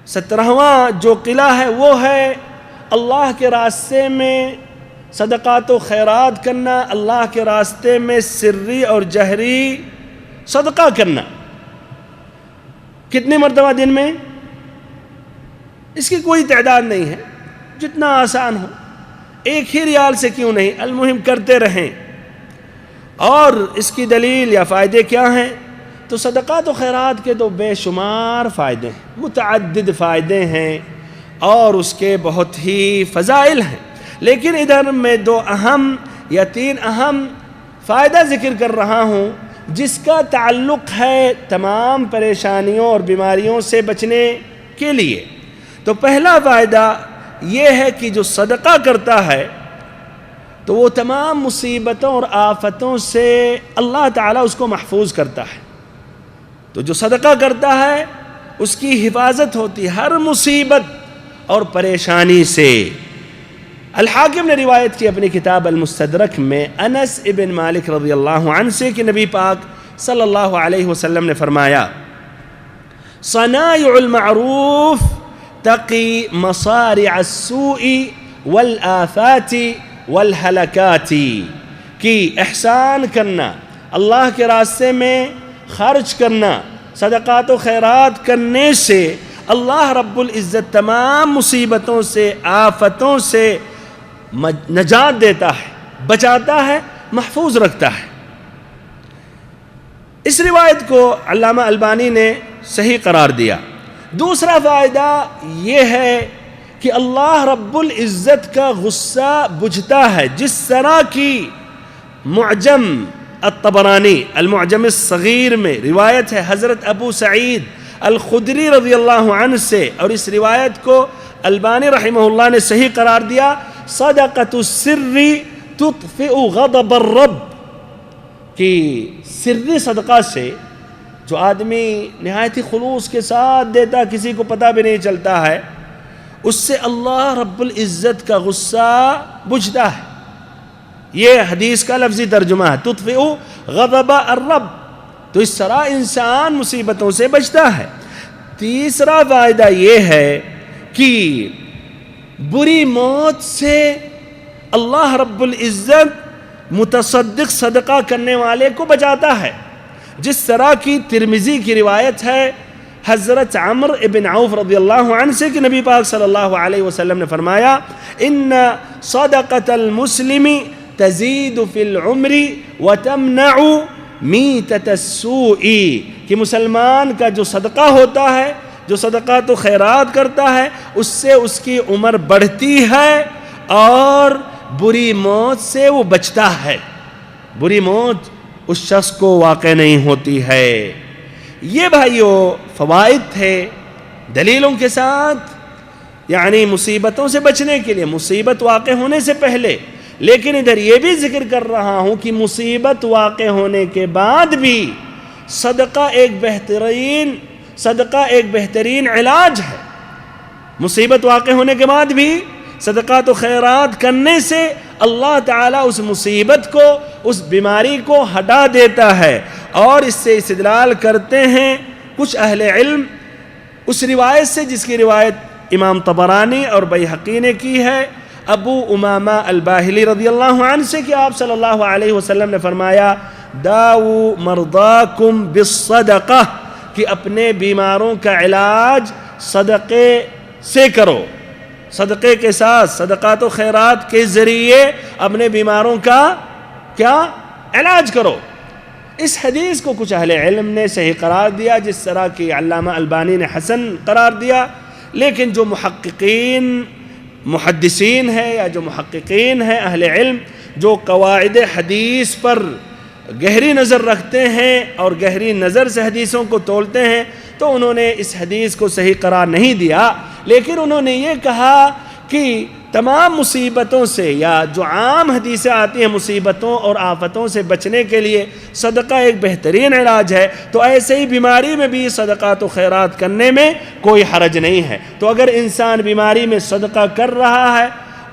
17واں جو قلعہ ہے وہ ہے اللہ کے راستے میں صدقات و خیرات کرنا، اللہ کے راستے میں سری اور جہری صدقہ کرنا۔ کتنی مرتبہ دن میں؟ اس کی کوئی تعداد نہیں ہے، جتنا آسان ہو، ایک ہی ریال سے کیوں نہیں، المہم کرتے رہیں۔ اور اس کی دلیل یا فائدے کیا ہیں؟ تو صدقات و خیرات کے تو بے شمار فائدے ہیں، متعدد فائدے ہیں اور اس کے بہت ہی فضائل ہیں، لیکن ادھر میں 2 اہم یا 3 اہم فائدہ ذکر کر رہا ہوں جس کا تعلق ہے تمام پریشانیوں اور بیماریوں سے بچنے کے لیے۔ تو پہلا فائدہ یہ ہے کہ جو صدقہ کرتا ہے تو وہ تمام مصیبتوں اور آفتوں سے اللہ تعالیٰ اس کو محفوظ کرتا ہے۔ تو جو صدقہ کرتا ہے اس کی حفاظت ہوتی ہے ہر مصیبت اور پریشانی سے۔ الحاکم نے روایت کی اپنی کتاب المستدرک میں انس ابن مالک رضی اللہ عنہ سے کہ نبی پاک صلی اللہ علیہ وسلم نے فرمایا، صنائع المعروف تقی مصارع السوء والآفات والہلکات، کہ احسان کرنا، اللہ کے راستے میں خرچ کرنا، صدقات و خیرات کرنے سے اللہ رب العزت تمام مصیبتوں سے، آفتوں سے نجات دیتا ہے، بچاتا ہے، محفوظ رکھتا ہے۔ اس روایت کو علامہ البانی نے صحیح قرار دیا۔ دوسرا فائدہ یہ ہے کہ اللہ رب العزت کا غصہ بجھتا ہے، جس طرح کی معجم الطبرانی المعجم الصغیر میں روایت ہے حضرت ابو سعید الخدری رضی اللہ عنہ سے، اور اس روایت کو البانی رحمہ اللہ نے صحیح قرار دیا، صدقۃ السر تطفئ غضب الرب، کہ سری صدقہ سے جو آدمی نہایت ہی خلوص کے ساتھ دیتا، کسی کو پتہ بھی نہیں چلتا ہے، اس سے اللہ رب العزت کا غصہ بجھتا ہے۔ یہ حدیث کا لفظی ترجمہ ہے، تطفئ غضب الرب، تو اس طرح انسان مصیبتوں سے بچتا ہے۔ تیسرا فائدہ یہ ہے کہ بری موت سے اللہ رب العزت متصدق صدقہ کرنے والے کو بچاتا ہے، جس طرح کی ترمذی کی روایت ہے حضرت عمر ابن عوف رضی اللہ عنہ سے کہ نبی پاک صلی اللہ علیہ وسلم نے فرمایا، ان صدقۃ المسلم تزید فی العمر وتمنع میتۃ السوء، کہ مسلمان کا جو صدقہ ہوتا ہے، جو صدقات و خیرات کرتا ہے، اس سے اس کی عمر بڑھتی ہے اور بری موت سے وہ بچتا ہے، بری موت اس شخص کو واقع نہیں ہوتی ہے۔ یہ بھائیو فوائد تھے دلیلوں کے ساتھ، یعنی مصیبتوں سے بچنے کے لیے، مصیبت واقع ہونے سے پہلے، لیکن ادھر یہ بھی ذکر کر رہا ہوں کہ مصیبت واقع ہونے کے بعد بھی صدقہ ایک بہترین علاج ہے۔ مصیبت واقع ہونے کے بعد بھی صدقات و خیرات کرنے سے اللہ تعالیٰ اس مصیبت کو، اس بیماری کو ہٹا دیتا ہے۔ اور اس سے استدلال کرتے ہیں کچھ اہل علم اس روایت سے جس کی روایت امام طبرانی اور بیہقی نے کی ہے، ابو امامہ الباہلی رضی اللہ عنہ سے کہ آپ صلی اللہ علیہ وسلم نے فرمایا، داؤ مرضاکم بالصدقہ، کہ اپنے بیماروں کا علاج صدقے سے کرو، صدقے کے ساتھ، صدقات و خیرات کے ذریعے اپنے بیماروں کا کیا علاج کرو۔ اس حدیث کو کچھ اہل علم نے صحیح قرار دیا، جس طرح کہ علامہ البانی نے حسن قرار دیا، لیکن جو محدثین ہیں یا جو محققین ہیں اہل علم، جو قواعد حدیث پر گہری نظر رکھتے ہیں اور گہری نظر سے حدیثوں کو تولتے ہیں، تو انہوں نے اس حدیث کو صحیح قرار نہیں دیا، لیکن انہوں نے یہ کہا کہ تمام مصیبتوں سے، یا جو عام حدیثیں آتی ہیں مصیبتوں اور آفتوں سے بچنے کے لیے صدقہ ایک بہترین علاج ہے، تو ایسے ہی بیماری میں بھی صدقات و خیرات کرنے میں کوئی حرج نہیں ہے۔ تو اگر انسان بیماری میں صدقہ کر رہا ہے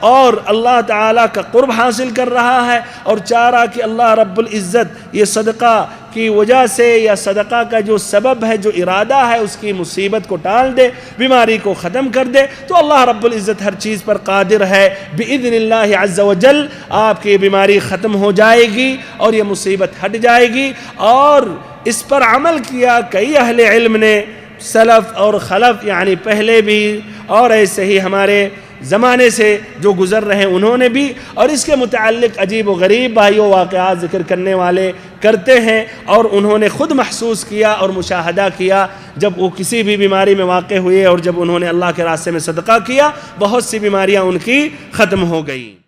اور اللہ تعالیٰ کا قرب حاصل کر رہا ہے اور چاہ رہا کہ اللہ رب العزت یہ صدقہ کی وجہ سے یا صدقہ کا جو سبب ہے، جو ارادہ ہے، اس کی مصیبت کو ٹال دے، بیماری کو ختم کر دے، تو اللہ رب العزت ہر چیز پر قادر ہے۔ بِإِذْنِ اللَّهِ عَزَّ وَجَلَّ آپ کی بیماری ختم ہو جائے گی اور یہ مصیبت ہٹ جائے گی۔ اور اس پر عمل کیا کئی اہل علم نے، سلف اور خلف، یعنی پہلے بھی اور ایسے ہی ہمارے زمانے سے جو گزر رہے انہوں نے بھی، اور اس کے متعلق عجیب و غریب بھائیوں واقعات ذکر کرنے والے کرتے ہیں، اور انہوں نے خود محسوس کیا اور مشاہدہ کیا جب وہ کسی بھی بیماری میں واقع ہوئے اور جب انہوں نے اللہ کے راستے میں صدقہ کیا، بہت سی بیماریاں ان کی ختم ہو گئیں۔